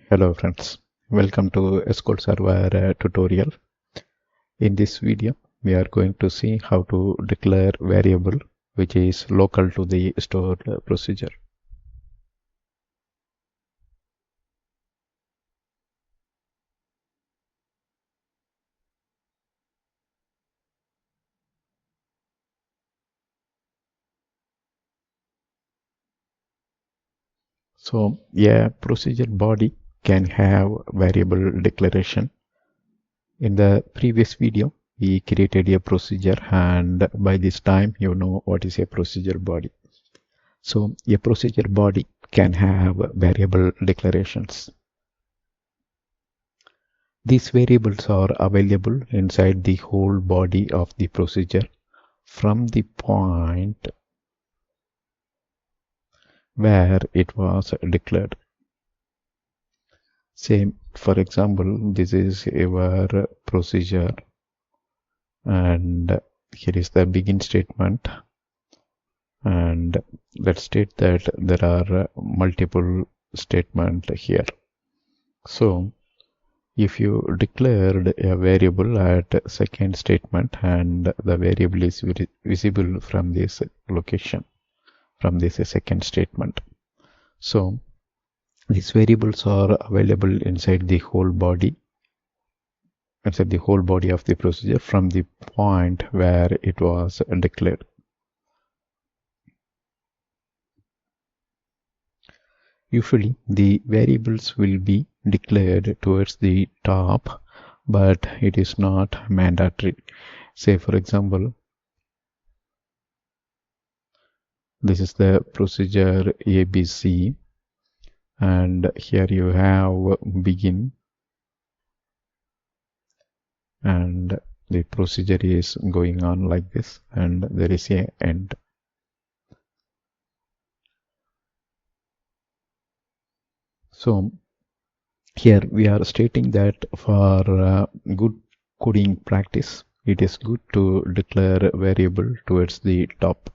Hello friends, welcome to Sql Server tutorial. In this video, we are going to see how to declare variable which is local to the stored procedure. So a procedure body can have variable declaration. In the previous video, we created a procedure, and by this time you know what is a procedure body. So a procedure body can have variable declarations. These variables are available inside the whole body of the procedure from the point where it was declared. Say, for example, this is your procedure, and here is the begin statement, and let's state that there are multiple statements here. So if you declared a variable at second statement and the variable is visible from this location, from this second statement, so these variables are available inside the whole body, of the procedure from the point where it was declared. Usually the variables will be declared towards the top, but it is not mandatory. Say, for example, this is the procedure ABC, and here you have begin, and the procedure is going on like this, and there is a end. So here we are stating that for good coding practice, it is good to declare variable towards the top,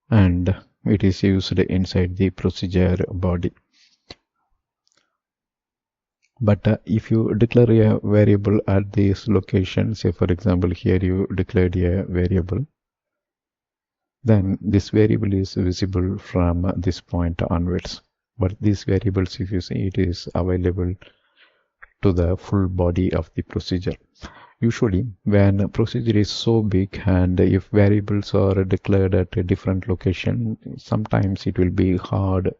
and it is used inside the procedure body. But if you declare a variable at this location, say for example here you declared a variable, then this variable is visible from this point onwards. But these variables, if you see, it is available to the full body of the procedure. Usually when a procedure is so big and if variables are declared at a different location, sometimes it will be hard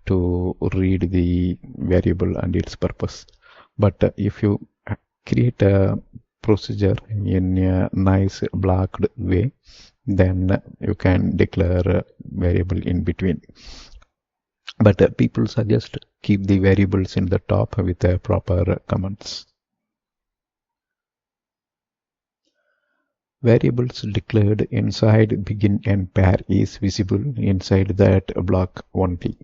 to read the variable and its purpose. But if you create a procedure in a nice blocked way, then you can declare a variable in between. But people suggest keep the variables in the top with the proper comments. Variables declared inside begin and pair is visible inside that block only.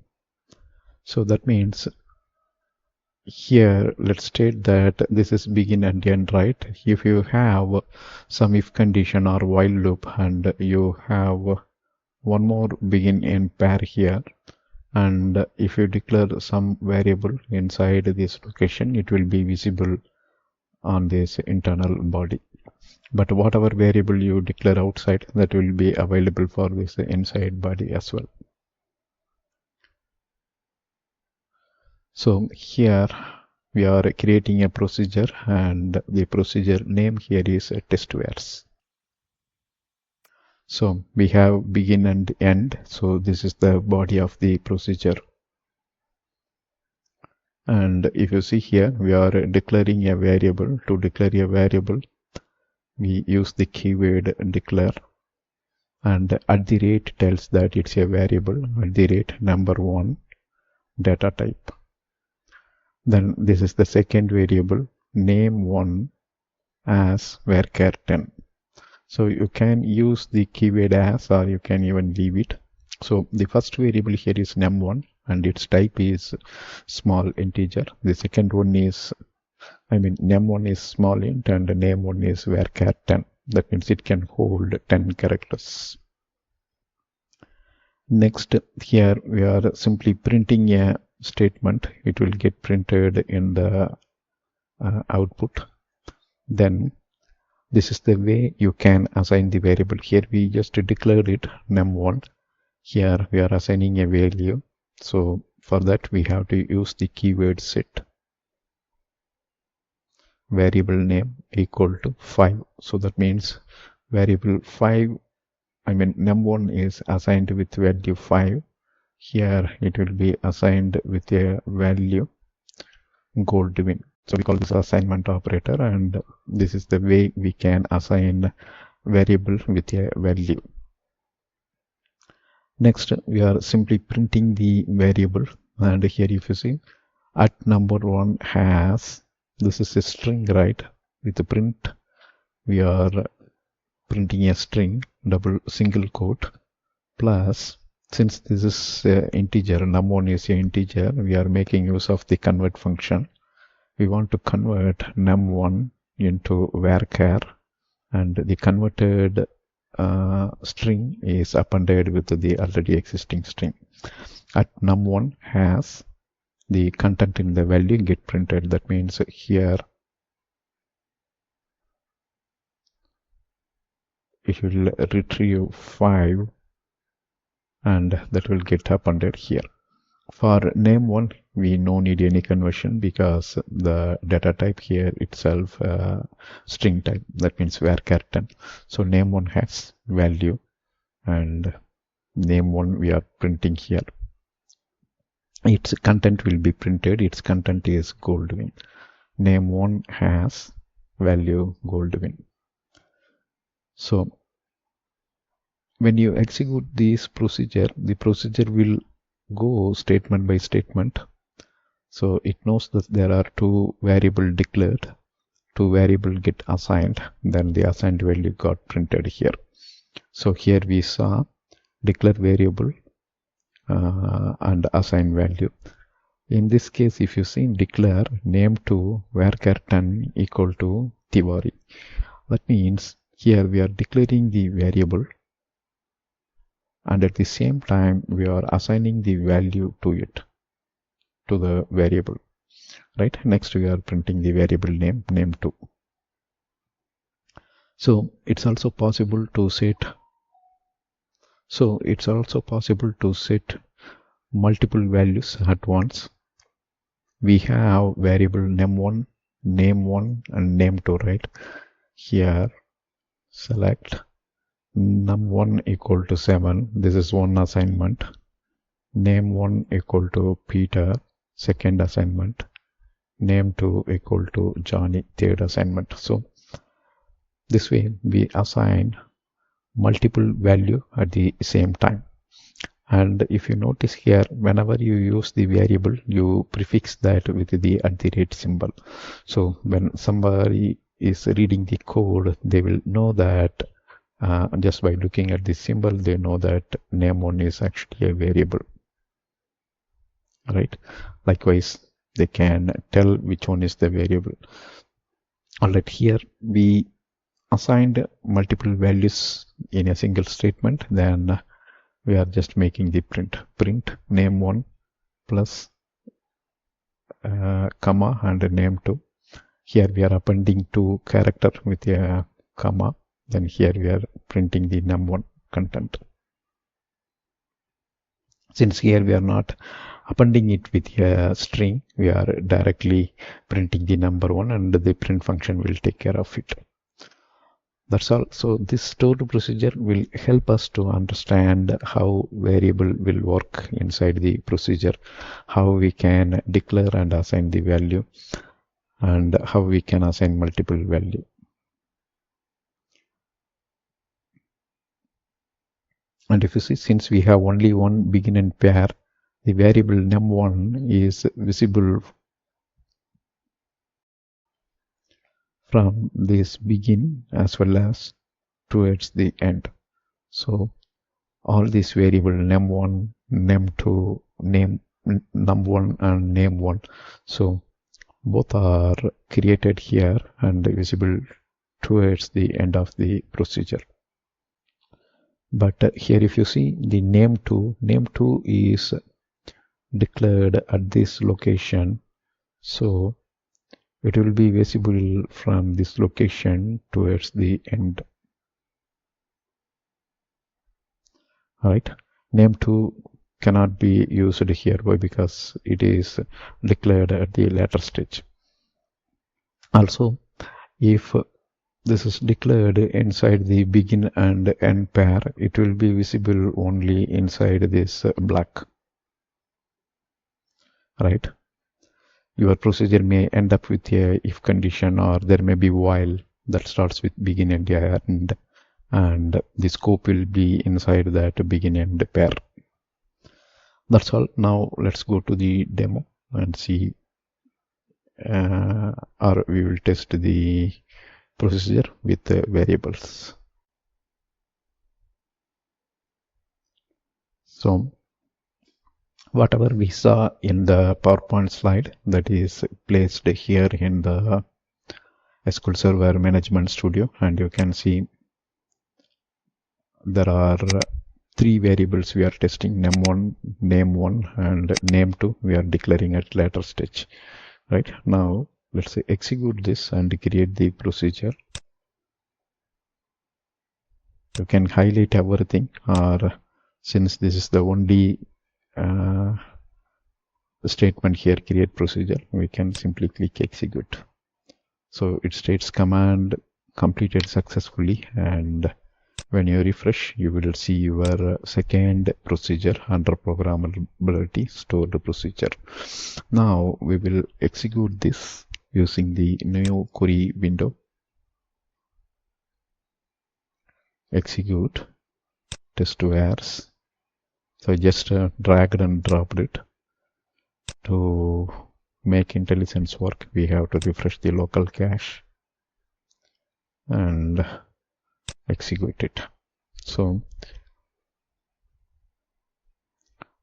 So that means here let's state that this is begin and end, right? If you have some if condition or while loop and you have one more begin and pair here, and if you declare some variable inside this location, it will be visible on this internal body. But whatever variable you declare outside, that will be available for this inside body as well. So here we are creating a procedure, and the procedure name here is testwares. So we have begin and end. So this is the body of the procedure. And if you see here, we are declaring a variable. To declare a variable, we use the keyword declare, and at the rate tells that it's a variable at the rate number1 data type. Then this is the second variable, name1 as varchar10. So you can use the keyword as, or you can even leave it. So the first variable here is num1 and its type is small integer. The second one is, num1 is small int and name1 is varchar10. That means it can hold 10 characters. Next, here we are simply printing a statement, it will get printed in the output. Then this is the way you can assign the variable. Here we just declared it num1. Here we are assigning a value. So for that we have to use the keyword set variable name equal to 5. So that means variable 5, num1 is assigned with value 5. Here it will be assigned with a value goldwin. So we call this assignment operator, and this is the way we can assign variable with a value. Next, we are simply printing the variable, and here if you see at number1 has, this is a string, right? With the print we are printing a string, double single quote, plus since this is integer, num1 is an integer, we are making use of the convert function. We want to convert num1 into varchar, and the converted string is appended with the already existing string. At num1 has, the content in the value get printed. That means here it will retrieve 5, and that will get appended here. For name1, we no need any conversion because the data type here itself string type, that means varchar 10. So name1 has value, and name1 we are printing here. Its content will be printed. Its content is goldwin. Name1 has value goldwin. So when you execute this procedure, the procedure will go statement by statement. So it knows that there are two variables declared, two variables get assigned, then the assigned value got printed here. So here we saw declare variable and assign value. In this case, if you see declare name2 varchar 10 equal to Tiwari. That means here we are declaring the variable, and at the same time we are assigning the value to it, to the variable, right? Next we are printing the variable name, name2. So it's also possible to set multiple values at once. We have variable name1, name1 and name2, right? Here select num1 equal to 7, this is one assignment. Name1 equal to Peter, second assignment. Name2 equal to Johnny, third assignment. So this way we assign multiple value at the same time. And if you notice here, whenever you use the variable, you prefix that with the @ symbol. So when somebody is reading the code, they will know that just by looking at this symbol, they know that name1 is actually a variable, right? Likewise, they can tell which one is the variable. Alright, here we assigned multiple values in a single statement. Then we are just making the print name1 plus comma and name2. Here we are appending 2 character with a comma. Then here we are printing the num1 content. Since here we are not appending it with a string, we are directly printing the number 1, and the print function will take care of it. That's all. So this stored procedure will help us to understand how variable will work inside the procedure, how we can declare and assign the value, and how we can assign multiple value. And if you see, since we have only one begin and pair, the variable num1 is visible from this begin as well as towards the end. So all these variable num1, num2, num1 and name1, so both are created here and visible towards the end of the procedure. But here if you see the name2 is declared at this location, so it will be visible from this location towards the end. Right? Name2 cannot be used here. Why? Because it is declared at the later stage. Also, if this is declared inside the begin and end pair, it will be visible only inside this black. Right? Your procedure may end up with a if condition, or there may be while that starts with begin and end, and the scope will be inside that begin and pair. That's all. Now let's go to the demo and see, or we will test the procedure with variables. So whatever we saw in the PowerPoint slide, that is placed here in the SQL Server Management Studio, and you can see there are three variables we are testing: name1, name1, and name2 we are declaring at later stage. Right? Now let's say execute this and create the procedure. You can highlight everything, or since this is the only statement here, create procedure, we can simply click execute. So it states command completed successfully, and when you refresh, you will see your second procedure under programmability stored procedure. Now we will execute this using the new query window. Execute test2ars. So I just dragged and dropped it. To make IntelliSense work, we have to refresh the local cache and execute it. So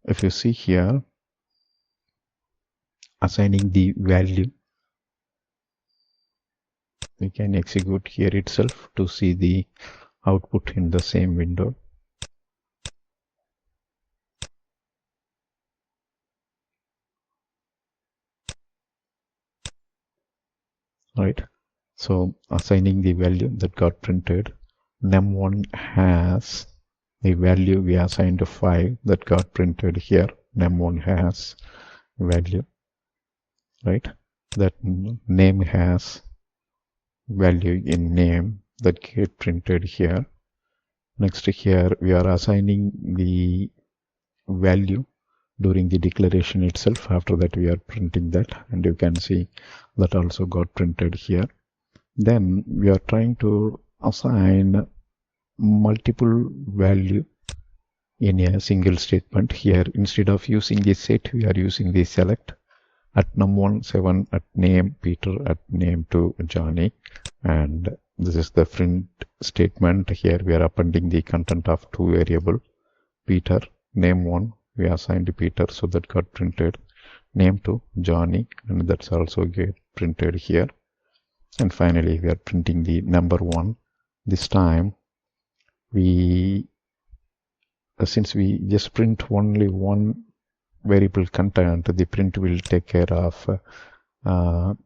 if you see here, assigning the value, we can execute here itself to see the output in the same window. Right? So assigning the value that got printed, num1 has the value we assigned to 5 that got printed here. Num1 has value, right? That name has value in name that get printed here. Next here we are assigning the value during the declaration itself. After that we are printing that, and you can see that also got printed here. Then we are trying to assign multiple value in a single statement. Here instead of using the set, we are using the select. At num1 7, at name Peter, at name2 Johnny, and this is the print statement. Here we are appending the content of two variable, Peter. Name1 we assigned Peter, so that got printed. Name2 Johnny, and that's also get printed here. And finally we are printing the number 1. This time we since we just print only one variable content, the print will take care of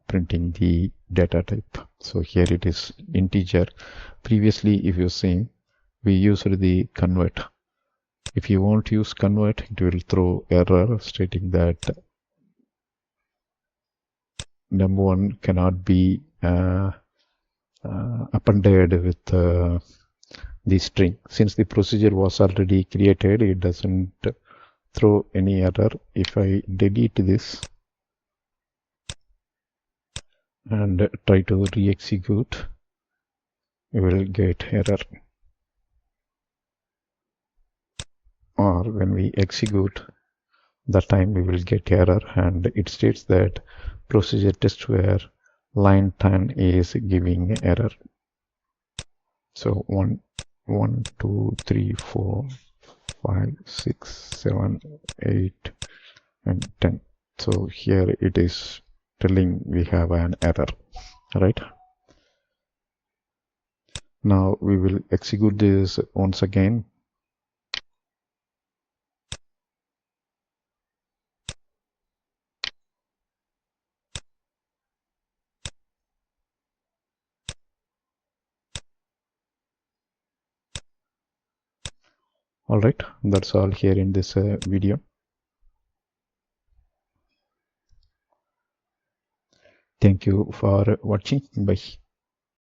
printing the data type. So here it is integer. Previously, if you see, we used the convert. If you won't use convert, it will throw error stating that num1 cannot be appended with the string. Since the procedure was already created, it doesn't throw any error. If I delete this and try to re-execute, you will get error. Or when we execute, that time we will get error, and it states that procedure test where line 10 is giving error. So 1, 2, 3, 4, 5, 6, 7, 8, and 10. So here it is telling we have an error, right? Now we will execute this once again. All right, that's all here in this video. Thank you for watching. Bye.